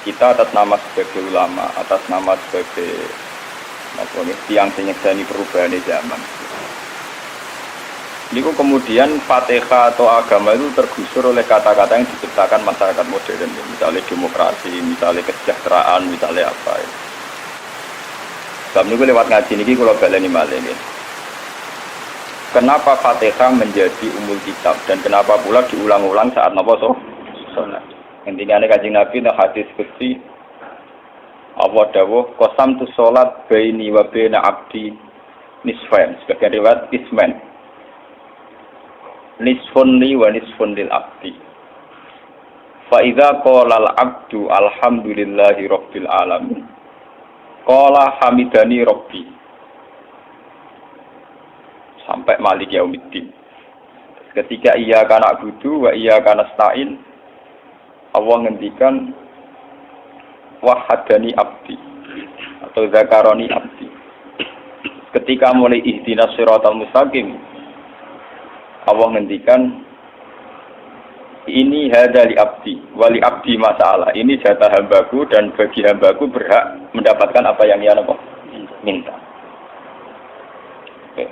kita atas nama sebagai ulama, atas nama sebagai tiang penyekseni perubahan zaman. Ini kemudian Fatihah atau agama itu tergusur oleh kata-kata yang diciptakan masyarakat modern, misalnya demokrasi, misalnya kesejahteraan, misalnya apa. Sebab ini lewat ngaji ini kalau baleni malih ini. Kenapa Fatihah menjadi umul kitab dan kenapa pula diulang-ulang saat napa sholat? Intinya ada kajian Nabi dan hadis qudsi Allah dawuh qasam tu sholat baini wa baina abdi nisfain, sebagian riwayat isman nisfun li wa nisfun lil abdi fa idza qala al abdu alhamdulillahi rabbil alamin qala hamidani rabbi sampai malik yaumiddin. Ketika ia kana budu wa ia kana stain Allah ngendikan wahadani abdi atau zakaroni abdi. Ketika mulai ihdinas siratal mustaqim Allah ngendikan ini hadali abdi wali abdi masalah. Ini jatah hambaku dan bagi hambaku berhak mendapatkan apa yang ia minta. Oke.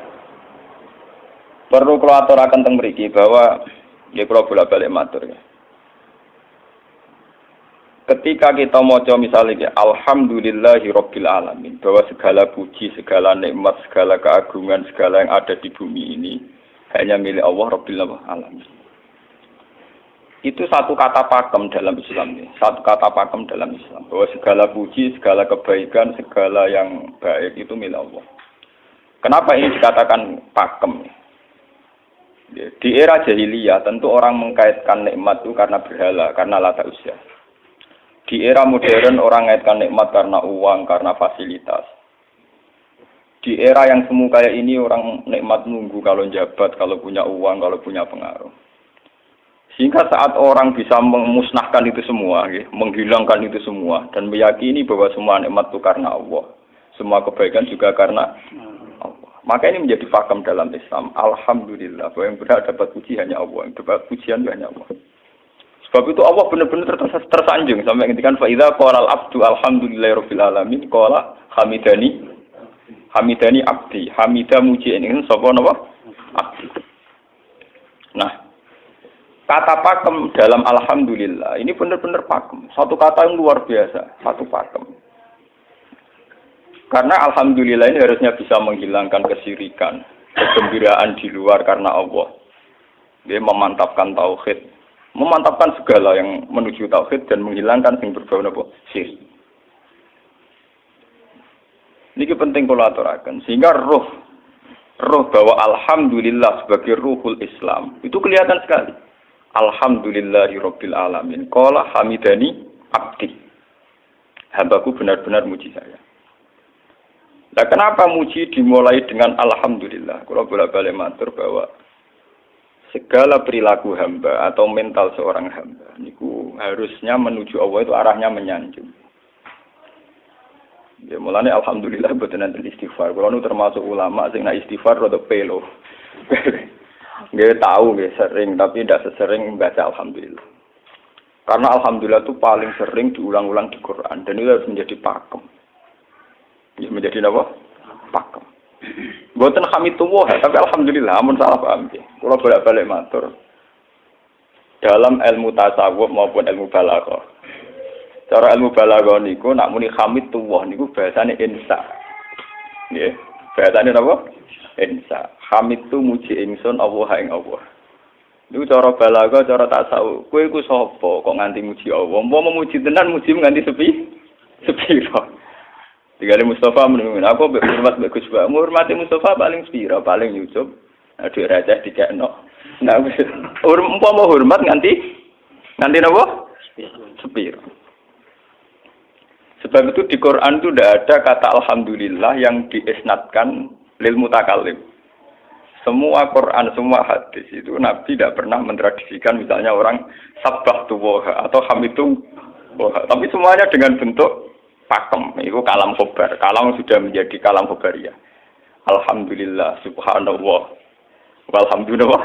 Perlu kalau aturaken teng mriki bahwa ya kula bolak-balik matur ya. Ketika kita maca misalnya alhamdulillahi rabbil alamin, bahwa segala puji, segala nikmat, segala keagungan, segala yang ada di bumi ini hanya milik Allah rabbil alamin. Itu satu kata pakem dalam Islam, satu kata pakem dalam Islam, bahwa segala puji, segala kebaikan, segala yang baik itu milik Allah. Kenapa ini dikatakan pakem? Di era jahiliyah tentu orang mengkaitkan nikmat itu karena berhala, karena lata usia. Di era modern orang mengaitkan nikmat karena uang, karena fasilitas. Di era yang semu kayak ini orang nikmat nunggu kalau jabat, kalau punya uang, kalau punya pengaruh. Sehingga saat orang bisa memusnahkan itu semua, menghilangkan itu semua, dan meyakini bahwa semua nikmat itu karena Allah. Semua kebaikan juga karena Allah. Maka ini menjadi pakem dalam Islam. Alhamdulillah, bahwa yang berhak dapat puji hanya Allah, yang dapat pujian hanya Allah. Sebab itu Allah benar-benar tersanjung sampai ngendikan fa idza qala al abdu alhamdulillahirabbil alamin qala hamidani abdi hamida muji ini sapa napa abdi. Nah, kata pakem dalam alhamdulillah ini benar-benar pakem, satu kata yang luar biasa, satu pakem. Karena alhamdulillah ini harusnya bisa menghilangkan kesyirikan, kegembiraan di luar karena Allah. Dia memantapkan tauhid, memantapkan segala yang menuju tauhid dan menghilangkan yang berbau syirik. Ini penting kalau aturaken sehingga roh bahwa alhamdulillah sebagai ruhul Islam itu kelihatan sekali. Alhamdulillahirabbil alamin. Qala hamidani abdi. Hambaku benar-benar muji saya. Nah, kenapa muji dimulai dengan alhamdulillah? Kalau bolak-balik matur bahwa segala perilaku hamba atau mental seorang hamba niku harusnya menuju Allah itu arahnya menyanjung. Ya mulane alhamdulillah boten enten istighfar. Kulo nu termasuk ulama sing nek istighfar rada pelo. Nggih tahu nggih sering tapi tidak sesering membaca alhamdulillah. Karena alhamdulillah itu paling sering diulang-ulang di Quran dan itu harus menjadi pakem. Ya menjadi apa? Pakem. Boten hamidullah, tapi alhamdulillah amun salah paham nggih. Kula bolak-balik matur. Dalam ilmu tasawuf maupun ilmu balaghah. Cara ilmu balaghah niku nak muni hamidullah niku bahasane insa. Nggih, bahasane napa? Insa. Hamid tu muji ingsun Allah ing Allah. Niku cara balaghah, cara tasawuf. Kowe iku sapa kok nganti muji Allah? Umpama muji tenan muji nganti sepiro. Tinggal Mustafa menunggu, aku hormat bagus banget. Menghormati Mustafa paling spira, paling YouTube. Aduh raja dikekno. Nah, umpama hormat nganti napa? Spira. Sebab itu di Quran itu tidak ada kata alhamdulillah yang diisnadkan lil mutakallim. Semua Quran, semua hadis itu Nabi tidak pernah mentradisikan misalnya orang sabbahtu wa atau hamidu wa. Tapi semuanya dengan bentuk pakem, itu kalam khobar. Kalam sudah menjadi kalam khobariyah. Alhamdulillah, subhanallah, walhamdulillah.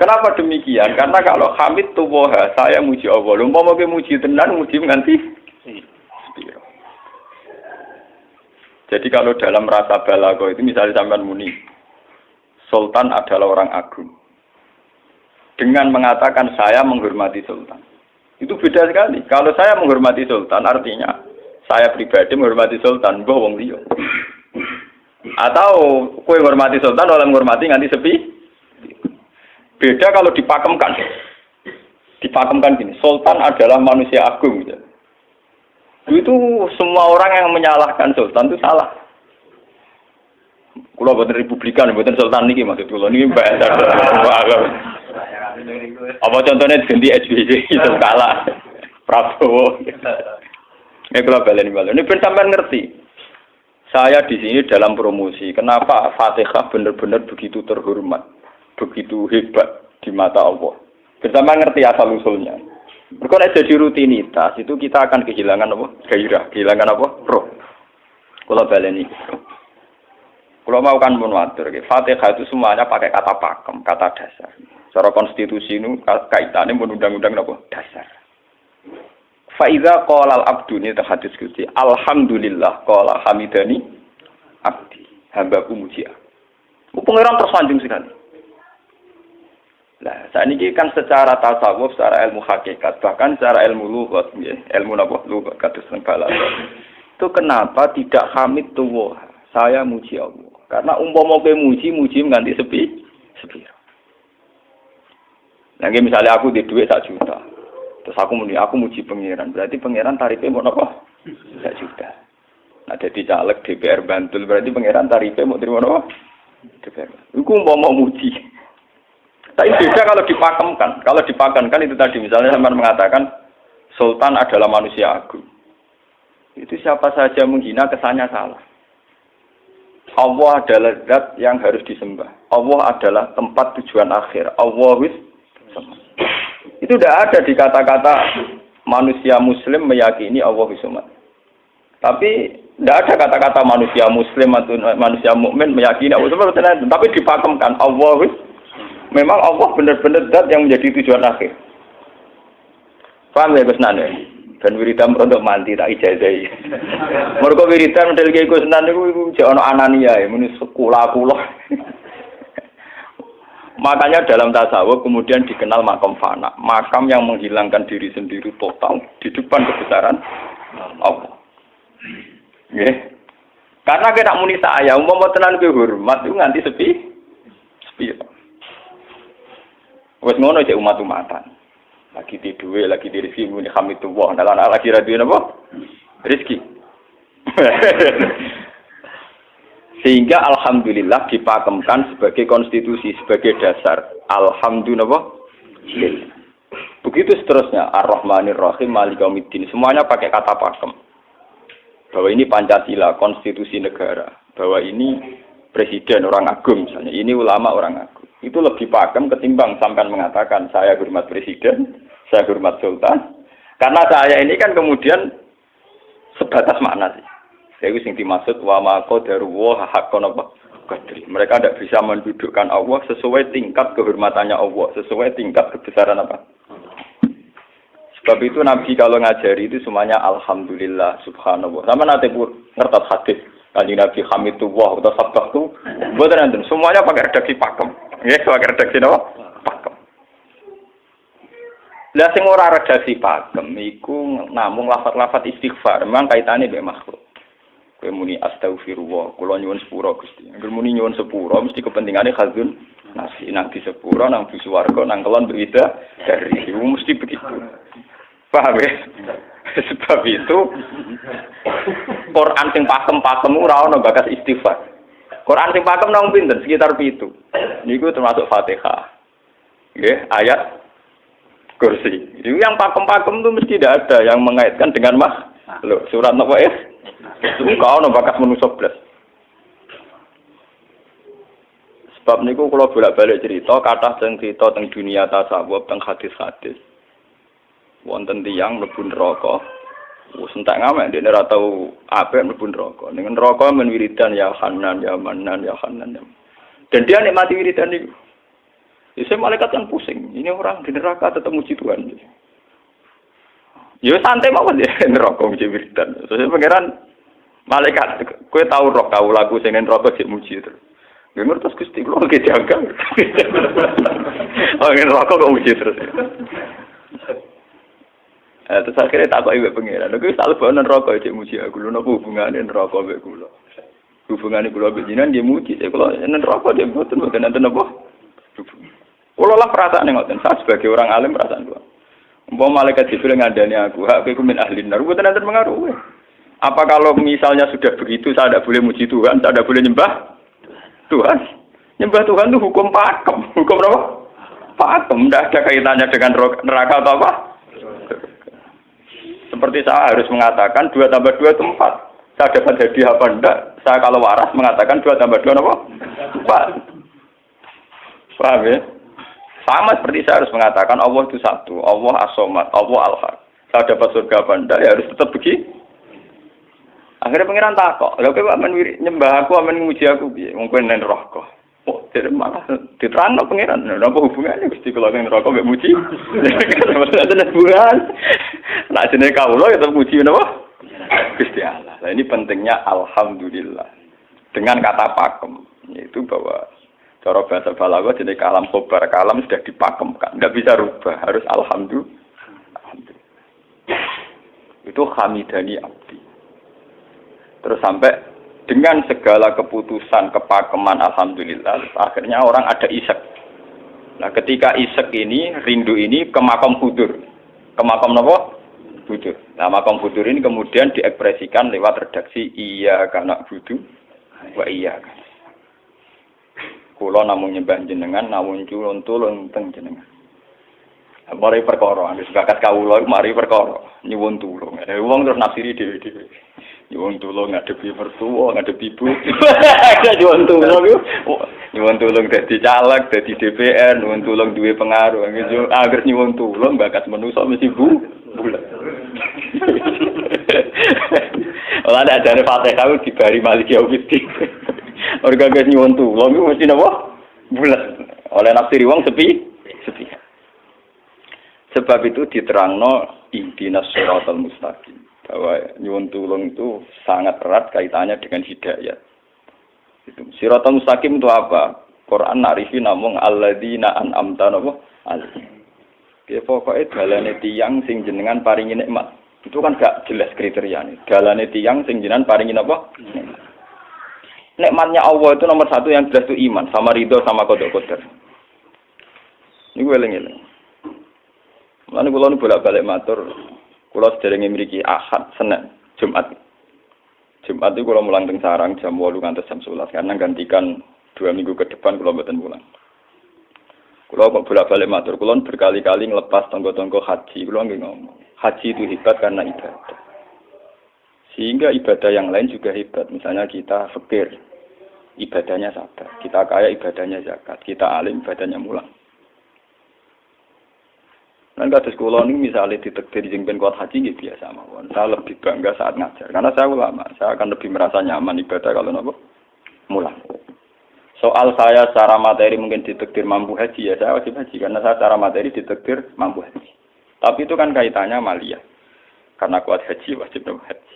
Kenapa demikian? Karena kalau hamid tuwoha, saya muji Allah. Umpama ke muji tenan, muji nganti sepiro. Jadi kalau dalam rasa balago itu misalnya sampean muni, Sultan adalah orang agung. Dengan mengatakan saya menghormati Sultan. Itu beda sekali. Kalau saya menghormati Sultan, artinya saya pribadi menghormati Sultan, mbah wong liya. Atau kowe menghormati Sultan oleh menghormati nganti sepi. Beda kalau dipakemkan. Dipakemkan gini, Sultan adalah manusia agung. Gitu. Itu semua orang yang menyalahkan Sultan itu salah. Kalau buatan Republikan, buatan Sultan ini maksud kalau ini bahasa apa contohnya ganti SBY itu kalah Prabowo. Ini kalau balen ini ben sampean ngerti. Saya di sini dalam promosi. Kenapa Fatihah benar-benar begitu terhormat, begitu hebat di mata Allah. Bersama ngerti asal usulnya. Berkona jadi rutinitas itu kita akan kehilangan apa? Gairah, kehilangan apa? Roh. Kalau balen ini. Kalau mau kan menwatur, Fatihah itu semuanya pakai kata pakem, kata dasar. Secara konstitusi ini kaitannya undang-undang apa? Dasar. Faiza qala al-abdu ini hadis qudsi. Alhamdulillah qala hamidani abdi. Hambaku muji aku. Pengiran tersanjung sekali. Nah, saat ini kan secara tasawuf, secara ilmu hakikat, bahkan secara ilmu lughat, ilmu apa? Lughat kados balaghah. Itu kenapa tidak hamid tuwah? Saya muji Allah. Karena umpama kowe muji nganti sepi. Nah, misalnya aku di duit 1 juta. Terus aku muji pangeran. Berarti pangeran tarifnya mau apa? 1 juta. Nah, jadi caleg DPR Bantul berarti pangeran tarifnya mau terima apa? DPR. Iku mau muji. Tapi beda kalau dipakemkan. Kalau dipakemkan itu tadi misalnya sampean mengatakan Sultan adalah manusia agung. Itu siapa saja menghina kesannya salah. Allah adalah zat yang harus disembah. Allah adalah tempat tujuan akhir. Allah itu tidak ada di kata-kata manusia muslim meyakini Allah Samad. Tapi tidak ada kata-kata manusia muslim atau manusia mukmin meyakini Allah Samad. Tapi dipakemkan Allah. Memang Allah benar-benar zat yang menjadi tujuan akhir. Paham ya Gus Nane? Dan wiridan untuk mandi tak ijazahi. Mergo wiridan model iki Gus Nane iku jek ana anania ya muni sekolah kula. Makanya dalam tasawuf kemudian dikenal makam fana, makam yang menghilangkan diri sendiri total di depan kebesaran Allah. Nggih. Karena kita muni saya, umpama tenan ke hormat itu nganti sepi. Wes ngono cek umat-umatan. Lagi di duwe, lagi di rezeki muni hamidullah, dalan lagi ra duwe napa? Rezeki. Sehingga alhamdulillah dipakemkan sebagai konstitusi, sebagai dasar. Alhamdulillah. Begitu seterusnya. Ar-Rahmanir Rahim, Maliki Yaumiddin. Semuanya pakai kata pakem. Bahwa ini Pancasila, konstitusi negara. Bahwa ini presiden orang agung misalnya. Ini ulama orang agung. Itu lebih pakem ketimbang sampai mengatakan saya hormat presiden, saya hormat sultan. Karena saya ini kan kemudian sebatas makna sih. Itu yang dimaksud wa ma qadarullah haqqan qadri. Mereka tidak bisa mendudukkan Allah sesuai tingkat kehormatannya Allah, sesuai tingkat kebesaran apa. Sebab itu Nabi kalau ngajari itu semuanya alhamdulillah subhanallah. Sama nanti ngertos hadis Kanjeng Nabi hamidullah atau sabtu mboten enten semuanya pakai redaksi pakem. Nggih, pakai redaksi napa? Pakem. Lah sing ora redaksi pakem iku namung lafaz-lafaz istighfar, memang kaitane mbek makhluk. Kowe muni astagfirullah, kula nyuwun sepura Gusti. Angger muni nyuwun sepura mesti kepentingane khazun nasi nang di sepura nang di swarga nang kelon beda dari itu mesti begitu. Paham ya? Sebab itu Quran sing pakem-pakem ora ana bakas istighfar. Quran sing pakem nang pinten sekitar 7. Niku termasuk Fatihah. Nggih, ayat kursi. Itu yang pakem-pakem itu mesti tidak ada yang mengaitkan dengan makhluk. Surat napa ya? Itu kau ana bakas manusa blas. Sebab niku kula bolak-balik cerita kathah sing cerita teng dunia tasawuf teng hadis-hadis. Wonten tiyang mlebu neraka. Wis entek ngamek dene ora tau apik mlebu neraka. Ning neraka men wiridan ya Hanan ya Manan ya Hanan. Dan dia nikmati wiridan niku. Isu malaikat kan pusing. Ini orang di neraka tetap muji Tuhan. Ya santai mawon ya neraka muji wiridan. Terus pangeran malaikat, kowe tahu roh kawulaku sing neraka sik muji terus. Nggih ngertos Gusti kula ge janggal. Oh neraka kok muji terus. Terus akhirnya tak kok iwek pangeran. Lha tak lebokno neraka sik muji aku. Lha napa hubungane neraka mek kula? Hubungane kula mek jenengan nggih muji sik kula neraka nggih mboten enten apa? Kalau lah perasaan yang ngoten, saya sebagai orang alim perasaan gua. Umpama malaikat Jibril ngandani aku, hak aku min ahli nar, bukan nanti mengaruh. Apa kalau misalnya sudah begitu, saya tidak boleh muji Tuhan, saya tidak boleh nyembah Tuhan. Nyembah Tuhan itu hukum pakem, hukum apa? Pakem, tidak ada kaitannya dengan neraka atau apa? Seperti saya harus mengatakan 2 tambah 2 itu 4. Saya dapat hadiah apa enggak? Saya kalau waras mengatakan 2 tambah 2 apa? 4. Paham ya? Sama seperti saya harus mengatakan Allah itu satu, Allah as-somad, Allah al-haq. Saya dapat surga apa enggak, ya harus tetap begitu. Akhirnya pengiran takok, lha kowe amen nyembah aku, amen nguji aku piye? Wong kowe nang neraka. Oh, jadi malah diterangno pengiran. Lha apa hubungannya Gusti kula nang neraka mek muji? Ada hubungan. Nah, jenenge kawula ya tetep muji napa? Gusti Allah. Nah, ini pentingnya alhamdulillah. Dengan kata pakem, yaitu bahwa cara bahasa balaghah jenis kalam khobar, kalam sudah dipakemkan, nggak bisa rubah, harus alhamdulillah. Itu hamidani abdi. Terus sampai dengan segala keputusan kepakeman alhamdulillah, akhirnya orang ada isek. Nah ketika isek ini, rindu ini ke makam hudur. Ke makam apa? Hudur. Nah makam hudur ini kemudian diekspresikan lewat redaksi iya kana budu wa iya kana. Kula namung nyembah jenengan, namun culun tulung teng jenengan. Mari perkara, wis bakat kawula mari perkara nyuwun tulung. Wong terus nafsiri dhewe-dhewe. Nyuwun tulung ngadepi mertua, ngadepi ibu. Nyuwun tulung yo. Nyuwun tulung dadi caleg, dadi DPR, nyuwun tulung duwe pengaruh. Angger nyuwun tulung bakat manusa mesti bulat. Ora ada dari Fatihah dibari Malik Yaumiddin. Orga guys nyuwun tulung iku mesti napa? Bulat. Oleh nafsiri wong sepi. Sebab itu diterangno ihdinas shiratal mustaqim. Bahwa nyuwun tulung itu sangat erat kaitannya dengan hidayah. Itu shiratal mustaqim itu apa? Quran narifi namung alladzina an'amta napa? Alaihim. Ki pokoke dalane tiyang sing jenengan paringi nikmat. Itu kan gak jelas kriteriane. Dalane tiyang sing jenengan paringi napa? Nikmatnya Allah itu nomor 1 yang jelas itu iman, sama ridho, sama qada-qadar. Ini gue eling-eling. Lalu kula nu bolak-balik matur, kula sederenge mriki Ahad, Senin, Jumat. Jumat itu kula mulang teng sarang jam 8 ngantos jam 11 karena gantikan 2 minggu ke depan kula mboten mulang. Kula kok bolak-balik matur, kula berkali-kali ngelepas tonggo-tonggo haji, kula nggih ngomong. Haji itu hebat karena ibadah. Sehingga ibadah yang lain juga hebat. Misalnya kita fakir, ibadahnya sabar. Kita kaya, ibadahnya zakat. Kita alim, ibadahnya mulang. Dan kados kula ini misalnya ditakdir sing ben kuat haji gitu biasa mawon. Saya lebih bangga saat ngajar. Karena saya ulama, saya akan lebih merasa nyaman ibadah kalau napa? Mulang. Soal saya secara materi mungkin ditakdir mampu haji ya saya wajib haji karena saya secara materi ditakdir mampu haji. Tapi itu kan kaitannya maliyah. Karena kuat haji wajib haji.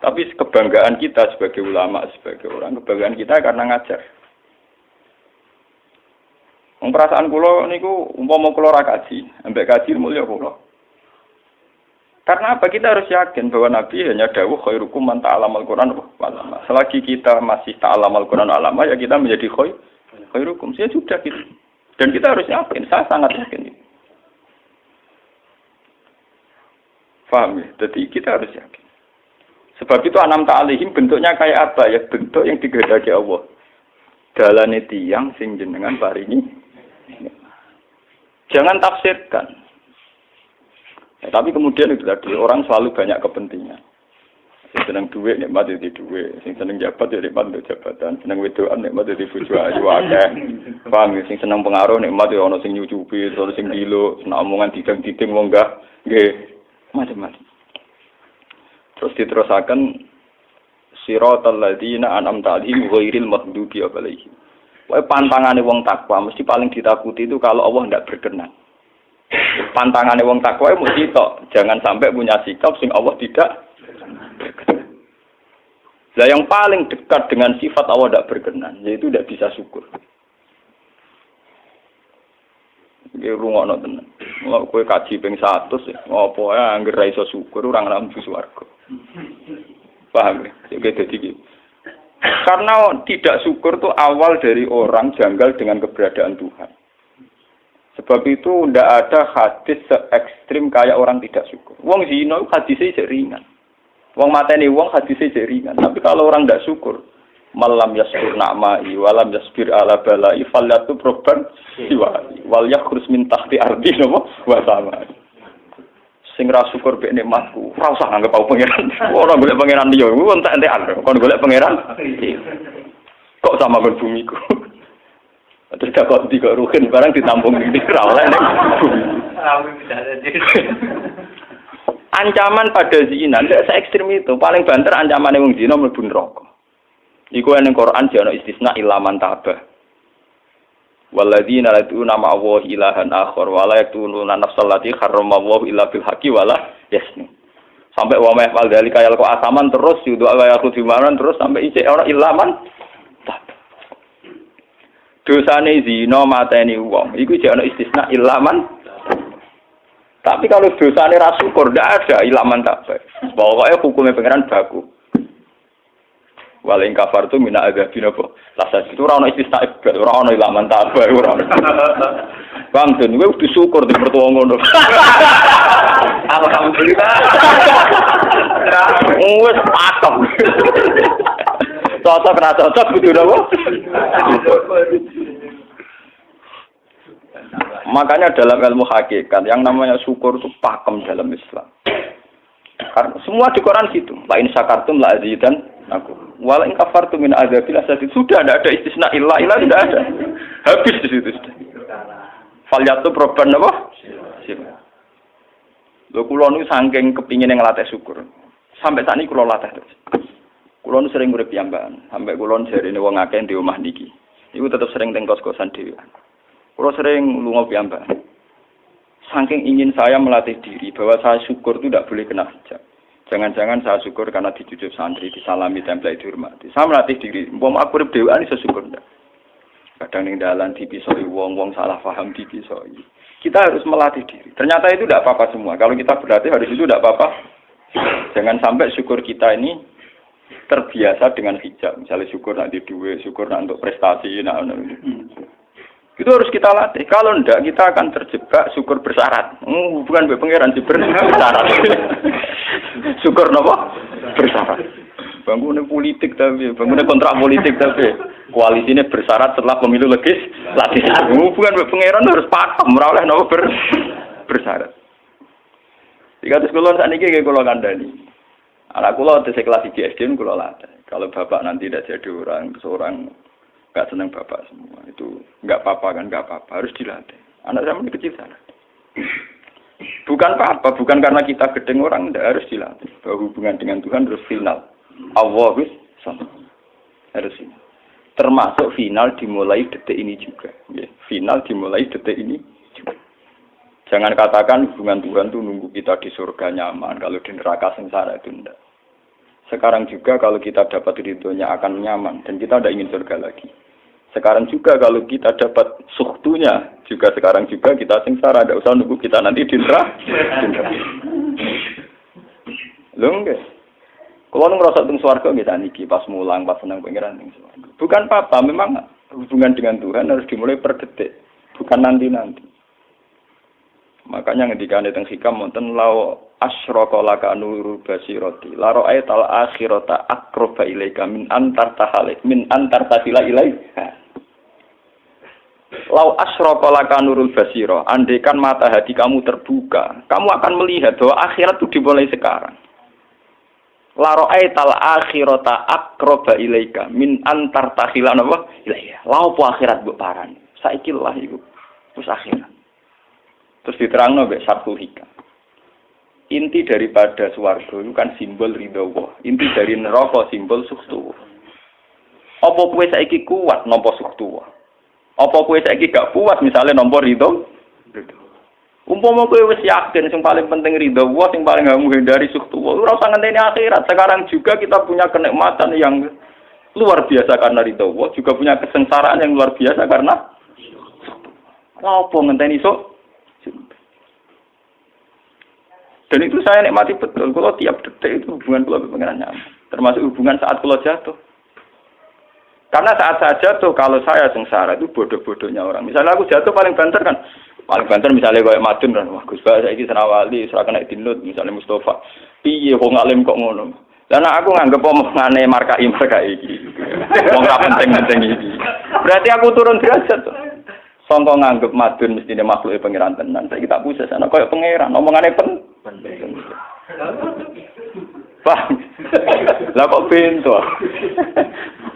Tapi kebanggaan kita sebagai ulama, sebagai orang, kebanggaan kita karena ngajar. Perasaan kula niku umpama kula ra kaji, ambek kaji mulya kula. Karena apa? Kita harus yakin bahwa Nabi hanya dawuh khairukum man ta'allamal Qur'an wa 'allama. Selagi kita masih ta'allamal Qur'an wa 'allama ya kita menjadi khairukum. Ya sudah gitu. Dan kita harus yakin, saya sangat yakin itu. Paham ya? Jadi kita harus yakin. Sebab itu anam ta'alihim bentuknya kayak apa ya? Bentuk yang digedaki Allah. Dalane tiyang sing jenengan paringi. Jangan tafsirkan. Ya, tapi kemudian itu tadi orang selalu banyak kepentingan. Sing seneng duit nikmat itu duit, sing seneng jabat ya nikmat untuk jabatan, seneng wedokan nikmat itu bojo ayu akeh. Paham ya? Sing seneng pengaruh nikmat ya ana sing nyucupi, ana sing dilo, seneng omongan didang-diding wong enggak nggih macam-macam. Terus diterusaken siratal ladzina an'amta 'alaihim ghairil maghdubi 'alaihim. Pantangane wong takwa mesti paling ditakuti itu kalau Allah tidak berkenan. Pantangane wong takwa mesti tok, jangan sampai punya sikap sing Allah tidak berkenan. Lah yang paling dekat dengan sifat Allah tidak berkenan, yaitu tidak bisa syukur. Iki rungokno tenan. Kowe kaji ping 100 apa ae anggere ra iso syukur ora ngambu swarga. Paham ya? Jadi gitu. Karena tidak syukur itu awal dari orang janggal dengan keberadaan Tuhan. Sebab itu tidak ada hadis se-ekstrim kayak orang tidak syukur. Wong zina hadisnya ringan. Wong mateni wong hadisnya ringan. Tapi kalau orang tidak syukur, malam yaskur na'mai walam yasbir ala balai falyatu proban siwai wal yakhrus min tahti ardi napa wa sama. Sing ra syukur mek nikmatku, ora usah anggap aku pangeran. Ora golek pangeran liya, ku entek-entekan. Kon golek pangeran. Kok sama kon bumiku. Terus kok tiga ruhin barang ditampung di ora oleh ning bumi. Ancaman pada zina ndak se ekstrem itu. Paling banter ancamane wong zina mlebu neraka. Iku ning Quran jane istisna ilaman tabah. Walladzina lad'una ma'allahi ilahan akhar wa la yaqtuluna nafsal lati harramallahu illa bil haqqi wa la yasni. Sampai wa ma yafal dzalika yalqa asaman terus yudu ala yakhudhi manan terus sampai ijek ora ilaman. Dosane zina mateni wong iku jek ana istisna ilaman. Tapi kalau dosane ra syukur ndak ada ilaman tabah. Pokoke hukume pangeran baku. Waling kafar tu mina azabin apa? Lasa itu ora ono istisna ibad, ora ono ilaman tabah ora. Bang den kowe kudu syukur di mertua ngono. Alhamdulillah. Wes pakem. Cocok ra cocok kudu napa? Makanya dalam ilmu hakikat yang namanya syukur itu pakem dalam Islam. Karena semua di Quran gitu. La in syakartum la azidan aku. Wala in kafartum min adzabil asyad. Sudah tidak ada istisna illa tidak ada. Habis di situ sudah. Falyatu proban apa? Lho kula niku saking kepingin ngelatih syukur. Sampai saat ini kula latih terus. Kula nu sering urip piyambakan, sampai kula jarene wong akeh di omah niki. Iku tetep sering teng kos-kosan dhewe. Kula sering lunga piyambakan. Saking ingin saya melatih diri bahwa saya syukur itu tidak boleh kena hijab. Jangan-jangan saya syukur karena dicucuk santri, disalami, tempel, dihormati. Saya melatih diri. Wong aku urip dhewean iso syukur ndak. Kadang ning dalan dipisoi wong salah paham dipisoi. Kita harus melatih diri. Ternyata itu tidak apa-apa semua. Kalau kita berlatih harus itu tidak apa-apa. Jangan sampai syukur kita ini terbiasa dengan hijab. Misalnya syukur nanti duit, syukur nanti untuk prestasi. Itu harus kita latih. Kalau enggak, kita akan terjebak syukur bersyarat. Bukan pangeran bersyarat. Syukur apa? Bersyarat. Bangunan politik tapi, bangunan kontrak politik tapi, koalisinya bersyarat setelah pemilu legislatif. Bukan pangeran harus pakem, meroleh apa bersyarat. Jika sekolah saat ini kayak kalau kandani, anak kulo di kelas SD kulo latih. Kalau bapak nanti tidak jadi seorang nggak senang bapak semua itu nggak apa-apa kan nggak apa-apa harus dilatih. Anak saya masih kecil sana. Bukan apa-apa, bukan karena kita gedeng orang tidak harus dilatih. Bahwa hubungan dengan Tuhan harus final. Allah sama harus final. Termasuk final dimulai detik ini juga. Ya, final dimulai detik ini juga. Jangan katakan hubungan Tuhan itu nunggu kita di surga nyaman, kalau di neraka sengsara itu enggak. Sekarang juga kalau kita dapat ridhonya akan nyaman dan kita tidak ingin surga lagi. Sekarang juga kalau kita dapat suhtunya juga sekarang juga kita sengsara, tidak usah nunggu kita nanti di neraka. Lho nggih. Kalau ngerasa teng swarga kita niki pas mulang pas senang pangeran teng swarga. Bukan apa-apa, memang hubungan dengan Tuhan harus dimulai per detik, bukan nanti-nanti. Makanya ketika teng hikam wonten lau asyraka laka nurul basirati la ra'aital akhirata aqraba ilaika min antar tasila ilaika. Lau asyraka laka nurul basira, andaikan mata hati kamu terbuka, kamu akan melihat bahwa akhirat itu dimulai sekarang. La ra'aital akhirata aqraba ilaika min antar tasila ilaika. Lau po akhirat mbok parani. Saiki lah iku wis akhirat. Terus diterangno mbek Sabtu Hikam. Inti daripada swarga itu kan simbol ridho Allah. Inti dari neraka simbol suktu. Apa kowe saiki kuat nampa suktu? Apa kowe saiki gak puas misalnya nomor ridho? Umpama kowe wis yakin sing paling penting ridho Allah, sing paling gak menghindari sukhtu Allah, ora usah ngenteni akhirat. Sekarang juga kita punya kenikmatan yang luar biasa karena ridho Allah, juga punya kesengsaraan yang luar biasa karena apa ngenteni sok. Dan itu saya nikmati betul. Kalau tiap detik itu hubungan kalau pengiran nyaman. Termasuk hubungan saat kalau jatuh. Karena saat saya jatuh, kalau saya sengsara itu bodoh-bodohnya orang. Misalnya aku jatuh paling banter kan. Paling banter misalnya kayak Madun kan. Wah Gus Ba saya ini senawali, serah kena dinut. Misalnya Mustafa. Piye kok ngalim kok ngono. Karena aku nganggep omongane markai iki. Wong gak penting-penting iki. Berarti aku turun derajat tuh. Sangka nganggep Madun mestine makhluke pangeran tenan. Saiki tak puses ana koyo pangeran, omongane penting. Pak. Lah kok pintu.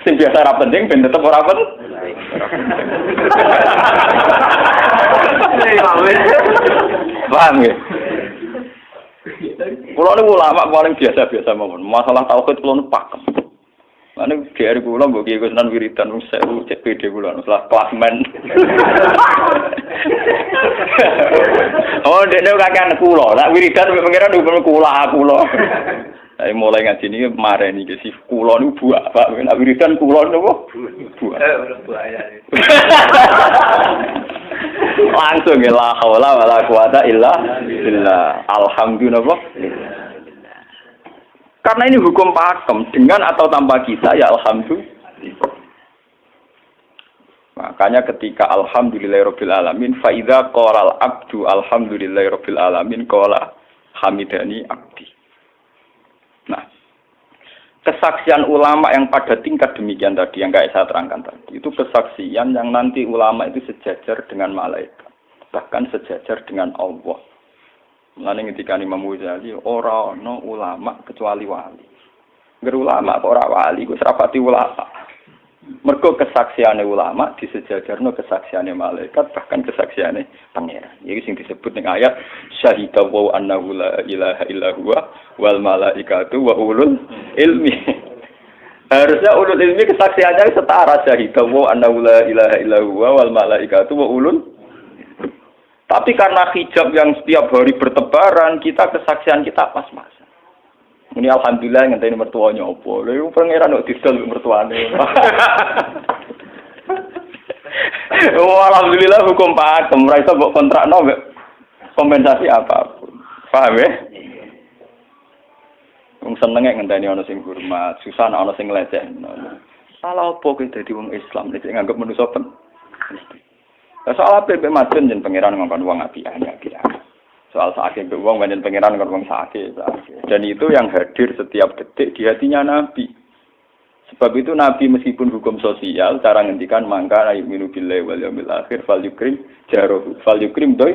Sing biasa ora penting ben tetep ora penting. Paham ya? Kulo niku ulama paling biasa-biasa mawon. Masalah tauhid kulo niku pakem. Ane GR kulo mbok Kiai Kusnan wiridan wis sewu cek PD kulo setelah klasmen. Oh, dekne kakean kulo. Nek wiridan pengiran hukum kulo. Saya mulai ngaji ini kemarin nih si kulo nih buah pak, nak wiridan kulo nih buah. Langsung ya la haula wala quwata illa billah. Alhamdulillah. Karena ini hukum pakem dengan atau tanpa kita ya alhamdulillah. Makanya ketika alhamdulillahirabbil alamin fa idza qala al abdu alhamdulillahirabbil alamin qala hamidani abdi. Nah, kesaksian ulama yang pada tingkat demikian tadi yang kayak saya terangkan tadi, itu kesaksian yang nanti ulama itu sejajar dengan malaikat, bahkan sejajar dengan Allah. Mulane ketika Imam Ghazali ora ana ulama kecuali wali. Ngger ulama kok ora wali, ku serapati ulama. Mergo kesaksiane ulama disejajarno kesaksiane malaikat, bahkan kesaksiane pangeran. Iki sing disebut ning ayat syahida wa annahu la ilaha illa huwa wal malaikatu wa ulul ilmi. Harusnya ulul ilmi kesaksiannya setara syahida wa annahu la ilaha illa huwa wal malaikatu wa ulul. Tapi karena hijab yang setiap hari bertebaran, kita kesaksian kita pas-pasan. Ini alhamdulillah ngenteni mertuanya opo. Lha pangeran kok didol mertuane. Oh alhamdulillah hukum pakem, ora iso mbok kontrakno mbek kompensasi apapun. Paham ya? Wong senenge ngenteni ana sing hormat, susah ana sing lecehno. Salah opo kowe dadi wong Islam nek nganggep manusa pen. Soal apa mbek Madun yen pangeran ngongkon wong apik-apik. Soal sakit wong banyak pangeran kan wong sakit. Dan itu yang hadir setiap detik di hatinya Nabi. Sebab itu Nabi meskipun hukum sosial cara ngendikan mangka ayyuminu billahi wal yaumil akhir fal yukrim jaruhu fal yukrim doi.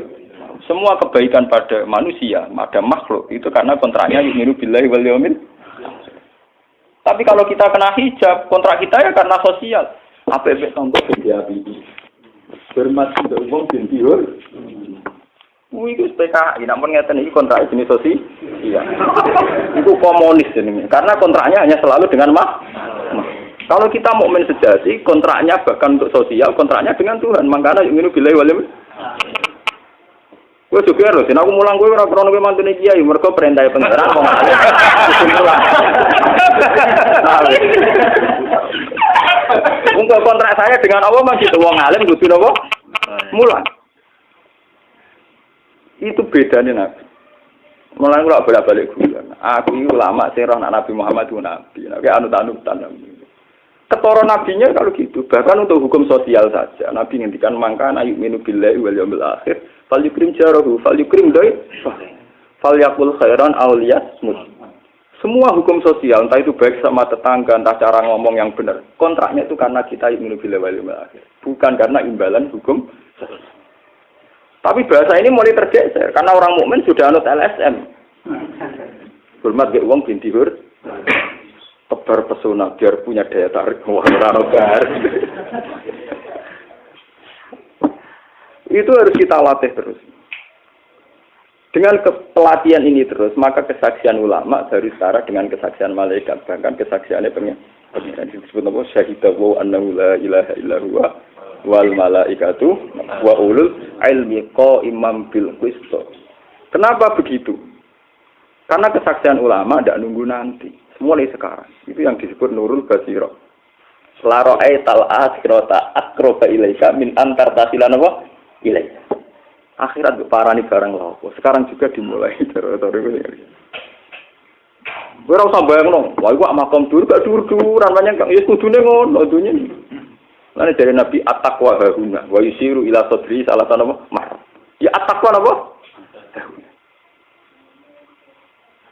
Semua kebaikan pada manusia, pada makhluk itu karena kontraknya ayyuminu billahi wal yaumil. Tapi kalau kita kena hijab, kontrak kita ya karena sosial. Apa contoh dia ini? Hormat untuk wong bintiur. Itu PKI, namun ngeten iki kontrak jenis sosial. Iya. Itu komunis jenenge. Karena kontraknya hanya selalu dengan Kalau kita mukmin sejati, kontraknya bahkan untuk sosial, kontraknya dengan Tuhan. Mangkana ingin billahi wal yaumil. Kowe juga lho, aku mulang kowe ora krono kowe mantune kiai, mergo perintah pangeran wong alim. Untuk kontrak saya dengan Allah masih wong alim kudu napa? Mulang. Itu bedanya Nabi. Mulai kalau bolak-balik guyon. Aku ini ulama sing roh Nabi Muhammad itu Nabi. Nabi anut-anutan. Ketara nabinya kalau gitu. Bahkan untuk hukum sosial saja. Nabi ngendikan mangkana yu'minu billahi wal yaumil akhir fal yukrim jarahu fal yukrim doi fal yaqul khairan aw liyasmut. Semua hukum sosial, entah itu baik sama tetangga, entah cara ngomong yang benar. Kontraknya itu karena kita yu'minu billahi wal yaumil akhir. Bukan karena imbalan hukum sosial. Tapi bahasa ini mulai tergeser karena orang mukmin sudah anut LSM. Hormat ke uang binti hur, tebar pesona biar punya daya tarik wah ranogar. Itu harus kita latih terus. Dengan pelatihan ini terus, maka kesaksian ulama dari setara dengan kesaksian malaikat, bahkan kesaksiannya pengen disebut apa syahidahu annahu la ilaha illa huwa wal malaikatu wa ulul ilmi qaiman bil qist. Kenapa begitu? Karena kesaksian ulama tidak nunggu nanti, mulai sekarang. Itu yang disebut nurul basira. La ra'aital akhirata aqraba ilaika min antar tasilan apa? Ilaika. Akhirat parani barang lapo. Sekarang juga dimulai dari ini. Ora usah bayangno, wah iku makam dur gak dur-duran banyak ya kudune ngono dunya. Lan dari Nabi at-taqwa hahuna wa yusiru ila sadri salah satu apa? Ya at-taqwa apa?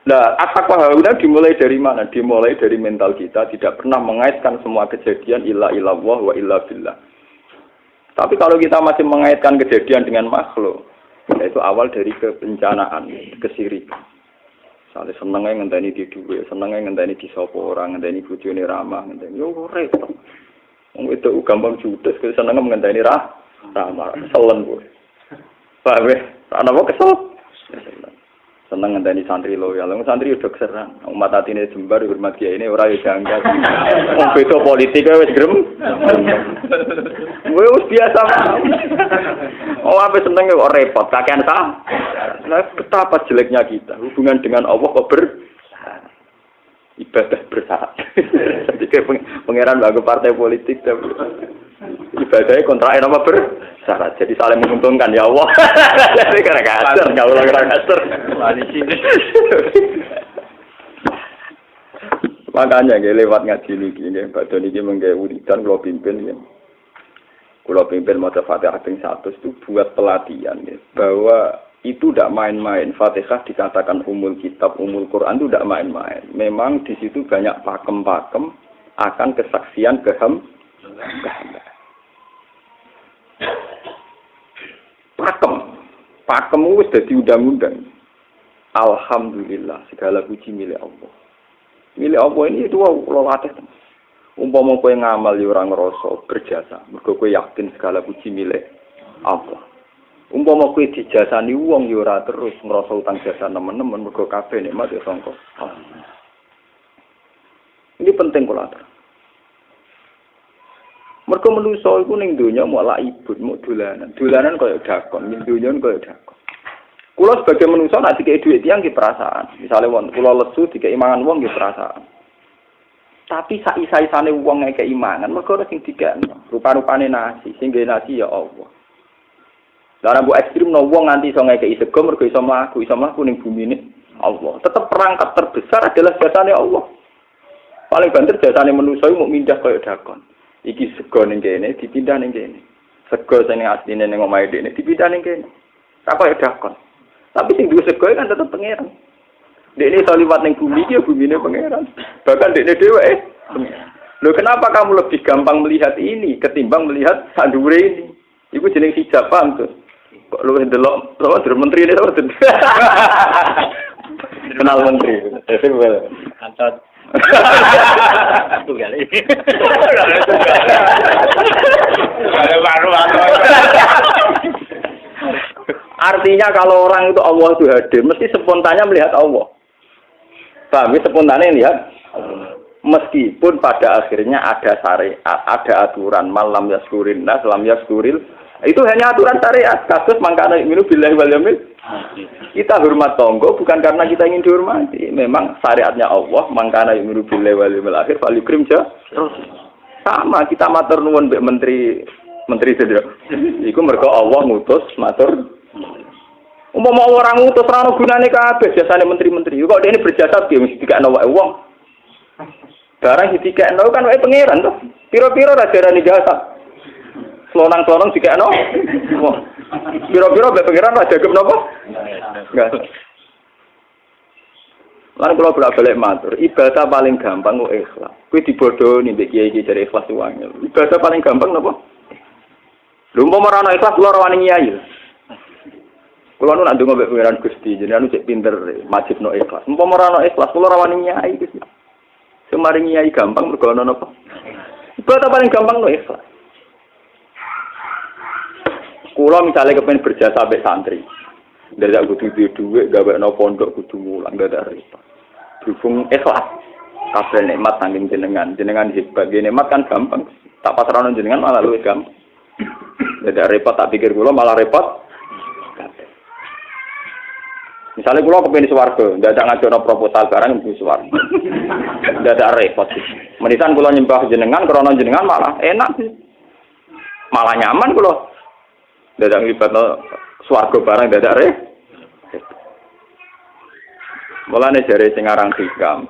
Nah, at-taqwa hahuna dimulai dari mana? Dimulai dari mental kita, tidak pernah mengaitkan semua kejadian illa illallah wa illa billah. Tapi kalau kita masih mengaitkan kejadian dengan makhluk, itu awal dari kebencanaan, kesirikan. Misalnya senengnya ngenteni di duwe, senengnya ngenteni di sopo orang, ngenteni bojone ramah, ngenteni yo repot. Wong itu gampang judes, senengnya ngenteni ramah, keselen kowe. Paham ya? Ana apa kesel? Seneng ngenteni santri loyal. Santri udah keserang. Umat atine jembar hormat kiai ini ora yo janggal. Wong beda politik wis grem. Wis biasa mah. Oh apa seneng kok repot, kakean sah. Nah, betapa jeleknya kita. Hubungan dengan Allah kok ibadah bersyarat. Jadi pangeran bagi partai politik tapi ibadahnya kontrain apa bersyarat. Jadi saling menguntungkan ya Allah. Jadi karena kasar, kalau orang kasar. Makanya lewat ngaji ini, Pak Doni ini menggawe wiridan kalau pimpin ya. Kalau pimpin mata Fatihah ping 100 itu buat pelatihan ya, bahwa itu tidak main-main. Fatihah dikatakan umul kitab, umul Quran itu tidak main-main. Memang di situ banyak pakem-pakem akan kesaksian kehambaan. Pakem itu sudah diundang-undang. Alhamdulillah, segala puji milik Allah. Milik Allah ini itu Allah latih. Umpama kowe ngamal ya ora ngrasa berjasa, mergo kowe yakin segala puji milik Allah. Umpama kowe dijasani wong ya ora terus ngrasa utang jasa nemen-nemen mergo kabeh nikmat ya sangka Allah. Ini penting kula atur. Mergo manusa iku ning donya mau laibut, mau dolanan. Dolanan kaya dakon, ning donya kaya dakon. Kula sebagai manusa nek dikek dhuwit tiyang ki perasaan. Misale wong kula lesu dikek imangan wong ki perasaan. Tapi saisa-isane wong ngekek imangan, mergo ora sing dikekno. Rupa-rupane nasi, sing nggawe nasi ya Allah. Lah nek mbok ekstrem no wong nganti iso ngekeki sego mergo iso mlaku ning bumine Allah. Tetep perangkat terbesar adalah jasane Allah. Paling banter jasane manusa mau mindah kaya dakon. Iki sego ning kene dipindah ning kene. Sego sing asline ning omahe dene dipindah ning kene. Sak kaya dakon. Tapi sing duwe sego kan tetep pangeran. Dekne iso liwat ning bumi iki ya bumine pangeran. Bahkan dekne dhewe pangeran. Loh kenapa kamu lebih gampang melihat ini ketimbang melihat sandure ini? Iku jeneng hijab paham tuh. Kok lu ndelok lawan menteri ini lawan. Kenal menteri. Antot. Tunggal ini. Artinya kalau orang itu Allah itu hadir, mesti spontannya melihat Allah. Paham? Spontannya lihat. Meskipun pada akhirnya ada syariat, ada aturan malam yaskurin nas, lam yaskuril. Itu hanya aturan syariat. Kasus mangkana minu billahi wal yaumil. Kita hormat tonggo bukan karena kita ingin dihormati. Memang syariatnya Allah mangkana minu billahi wal yaumil akhir fal yukrim ja. Sama kita matur nuwun mbek menteri sedaya. Iku mergo Allah ngutus matur. Umpama orang ngutus ra ono gunane kabeh jasane menteri-menteri. Kok dene berjasa piye mesti dikakno wae wong. Barang dikakno kan wae pangeran to. Piro-piro ra darani jasa. Selonang-selonang dikakno. Piro-piro mbek pangeran ra jagep napa? Enggak. Lan kula bolak-balik matur, ibadah paling gampang kok ikhlas. Kuwi dibodohi mbek kiai-kiai jare ikhlas wangel. Ibadah paling gampang napa? Lha umpama ora ana ikhlas kula ora wani nyai. Kula nu nak ndonga mbek pangeran Gusti, jenengan cek pinter majibno ikhlas. Umpama ora ana ikhlas kula ora wani nyai Gusti. Semari nyai gampang mergo ana napa? Ibadah paling gampang no ikhlas. Kula misale kepen berjasa mbek santri. Ndak kudu duwe gawekno pondok kudu mulang ndak ada repot. Berhubung ikhlas. Kabeh nikmat saking jenengan hebat. Nikmat kan gampang. Tak pasrahno jenengan malah luwih gampang. Tidak repot tak pikir kula malah repot. Misalnya kula kepengin swarga, ndadak ngajono proposal barang mlebu swarga. Ndadak repot. Menisan kula nyembah jenengan krana jenengan malah enak sih. Malah nyaman kula. Ndadak nglibatno swarga barang ndadak repot. Mulane jare sing aran hikam.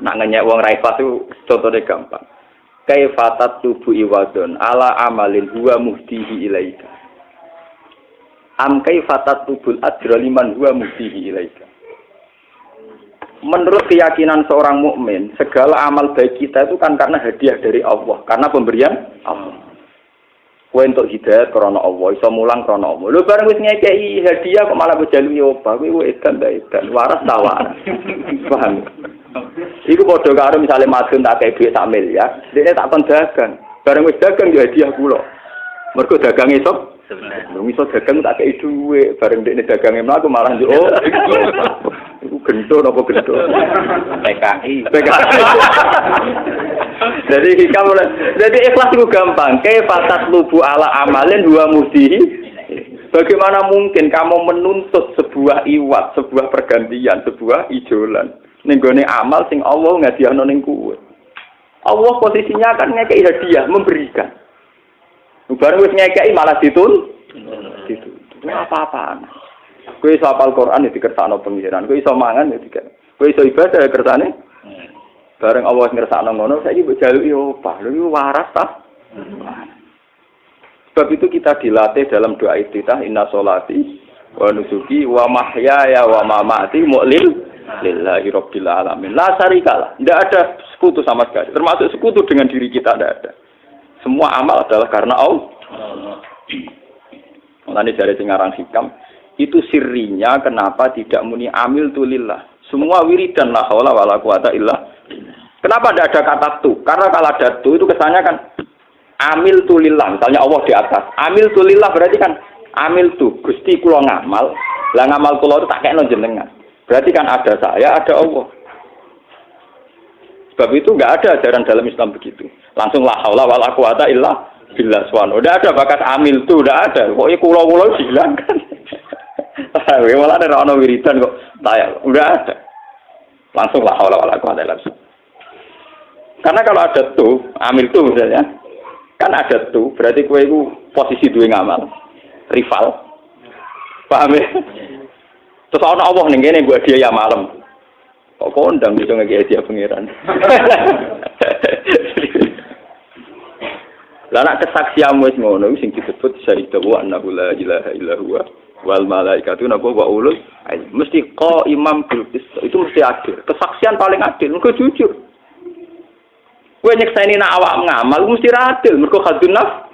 Nak ngenyek wong ra ikhlas itu contone gampang. Kaifatat tubu iwadon ala amalin huwa muhtihi ilaika. Am kaifatat tubul ajra liman huwa muhtihi ilaika. Menurut keyakinan seorang mukmin, segala amal baik kita itu kan karena hadiah dari Allah, karena pemberian Allah. Kowe entuk hidayah krana Allah, iso mulang krana Allah. Lho bareng wis ngekeki hadiah kok malah bejalu nyoba, kowe edan ta edan, waras ta waras. Paham? Iku padha karo misale madun tak kei dhuwit sak miliar, dene tak kon dagang. Bareng wis dagang ya hadiah kula. Mergo dagang esuk, lho iso dagang tak kei dhuwit, bareng dekne dagange mlaku malah yo iku gento napa gento. PKI. Jadi ikhlas itu gampang. Kaifatat lubu ala amalin huwa muhtihi. Bagaimana mungkin kamu menuntut sebuah iwat, sebuah pergantian, sebuah ijolan ning gone amal sing Allah ngadiahno ning kowe. Allah posisinya kan ngekeki hadiah, memberikan. Bareng wis ngekeki malah ditun. Apa-apaan. Kowe iso hafal Quran ya dikersakno pengiran, kowe iso mangan ya dikersakno. Kowe iso ibadah ya kersane. Bareng Allah ngersakno ngono, saiki mbok jaluki opah. Lho waras ta? Sebab itu kita dilatih dalam doa iftitah inna sholati wa nusuki wa mahyaya wa mamati mu'lil lillahi rabbil alamin. La syarikalah. Tidak ada sekutu sama sekali. Termasuk sekutu dengan diri kita tidak ada. Semua amal adalah karena Allah. Mulane jare sing aran hikam itu sirrinya kenapa tidak muni amil tulillah. Semua wiridan la haula wala quwata illa. Kenapa tidak ada kata tu? Karena kalau ada tu itu kesannya kan amil tulillah. Misalnya Allah di atas. Amil tulillah berarti kan amil tu Gusti kula ngamal. Lah ngamal kula itu tak kekno jenengan. Berarti kan ada saya, ada Allah. Sebab itu enggak ada ajaran dalam Islam begitu. Langsung la haula wala quwata illa billah subhanahu. Enggak ada bakat amil tu, enggak ada. Pokoke kula-kula dihilangkan. Malah ada ono wiridan kok tayang. Enggak ada. Langsung la haula wala quwata illa billah. Karena kalau ada tuh, amil tuh misalnya, kan ada tuh, berarti kowe itu posisi duwe ngamal, rival. Paham ya? Terus ana Allah ning kene mbok hadiah ya malam. Kok kondang bisa ngeki hadiah pangeran. Lah nek kesaksianmu wis ngono sing disebut syahidu wa annahu la ilaha illa huwa wal malaikatu napa wa ulul mesti imam bil itu mesti adil. Kesaksian paling adil mergo jujur. Kowe nyekseni nak awak ngamal mesti adil mergo khadun nafs.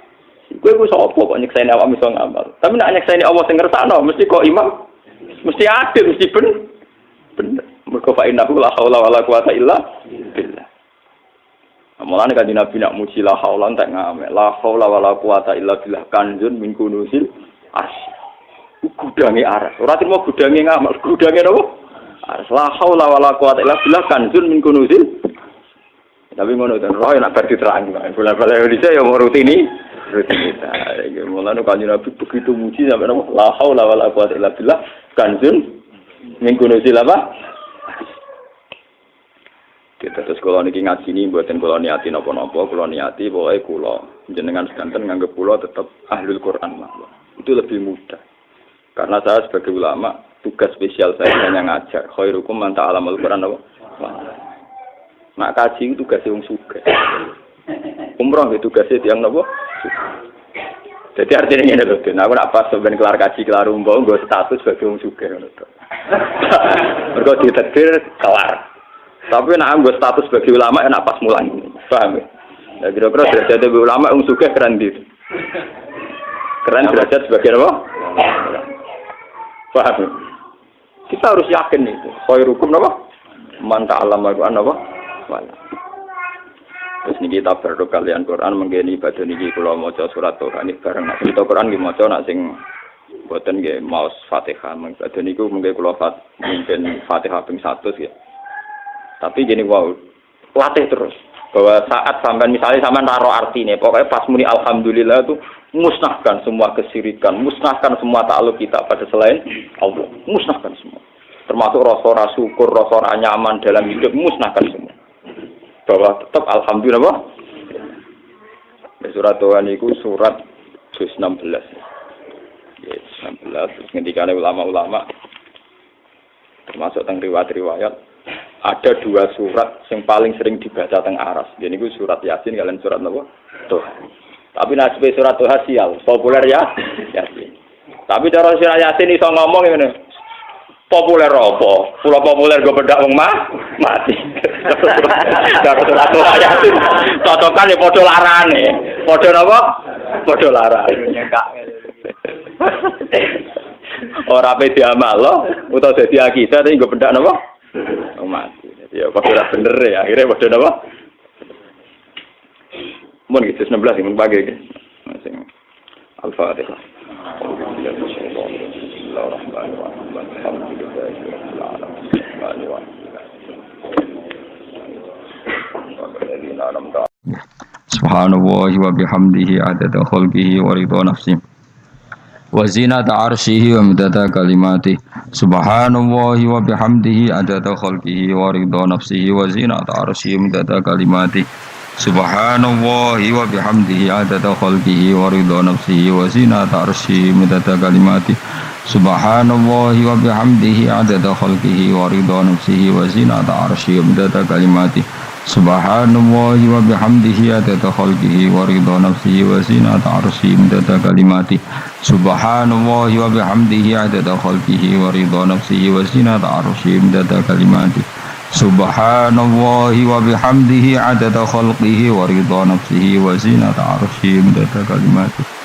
Kowe ku sapa kok nyekseni awak iso ngamal. Tapi nak nyekseni Allah sing ngersakno mesti kok imam mesti adil mesti bener. Mergo fa innahu la haula wala quwata illa billah. Mulane kan Nabi nak muji la haula tak ngamal. La haula wala quwata illa billah kanjun min kunusil arsy. Gudange aras. Ora terima gudange ngamal, gudange napa? Aras. La haula wala quwata illa billah kanjun min kunusil. Tapi ngono ten roh nek bar diterangno. Bola-bola dhisik ya mau rutinitas. Iki mulane kan Nabi begitu muji sampai napa? La haula wala quwata illa billah kanjun min kunusil apa? Kita terus kalau niki ngaji ini buatin kalau niati nopo-nopo, kalau niati pokoknya kulo jenengan sekanten nganggep kulo tetap ahlul Quran lah. Itu lebih mudah. Karena saya sebagai ulama tugas spesial saya hanya ngajar. Khairukum man ta'alamul Quran apa? Nak kaji itu tugasnya wong sugih. Umroh itu tugasnya tiyang napa? Jadi artinya ngene lho, aku nak pas ben kelar kaji kelar umroh nggo status sebagai wong sugih ngono to. Mergo ditakdir kelar. Tapi nak anggo status sebagai ulama enak pas mulang. Paham ya? Nah, kira-kira derajat sebagai ulama wong sugih keren ndi? Keren derajat sebagai apa? Paham ya? Kita harus yakin itu. Khairukum napa? Man ta'allama Al-Qur'an napa? Wala. Terus niki kita berdoa kalian Quran menggeni ibadah niki kula maca surat Tuhan iki bareng nek kita Quran nggih maca nak sing boten nggih maos Fatihah ibadah niku mengke kula mimpin Fatihah ping 100 ya. Tapi gini wow, latih terus. Bahwa saat sampai misalnya sampai taruh artinya, pokoknya pas muni alhamdulillah itu musnahkan semua kesyirikan, musnahkan semua takluk kita pada selain Allah, musnahkan semua. Termasuk rasa syukur, rasa nyaman dalam hidup, musnahkan semua. Bahwa tetap alhamdulillah. Surat Tuhan itu surat juz 16. Ya, 16 terus ngendikane ulama-ulama termasuk teng riwayat-riwayat ada 2 surat yang paling sering dibaca teng aras. Jadi itu surat Yasin kalian surat napa? Tuhan. Tapi nasib surat Tuhan sial, populer ya Yasin. Tapi cara surat Yasin iso ngomong ngene. Populer apa? Pulau populer go bedak wong mati. Cara surat Tuhan Yasin cocokan ya padha larane. Padha napa? Padha larane. Ora pe diamalo utawa dadi akidah tapi go bedak napa? Mati. Ya padha bener ya, akhirnya padha napa? Mun gitu 16 mun pagi iki. Al-Fatihah. Subhanallah wa bihamdihi adada khalqihi wa ridha nafsihi wa zinata arsyihi wa midada kalimatihi. Subhanallah wa bihamdihi adada khalqihi wa ridha nafsihi wa zinata arsyihi wa midada kalimatihi. Subhanallah wa bihamdihi adada khalqihi wa ridha nafsihi wa zinata arsyihi wa midada kalimatihi. Subhanallah wa bihamdihi adada khalqihi wa ridha nafsihi wa zinata arsyihi wa midada kalimatihi. Subhanallah wa bihamdihi adada khalqihi wa ridha nafsihi wa zinata arsyihi wa midada kalimatihi. Subhanallah wa bihamdihi adada khalqihi wa ridha nafsihi wa zinata arsyihi wa midada kalimatihi. Subhanallah wa bihamdihi adada khalqihi wa ridha nafsihi wa zinata arsyihi wa midada kalimatihi.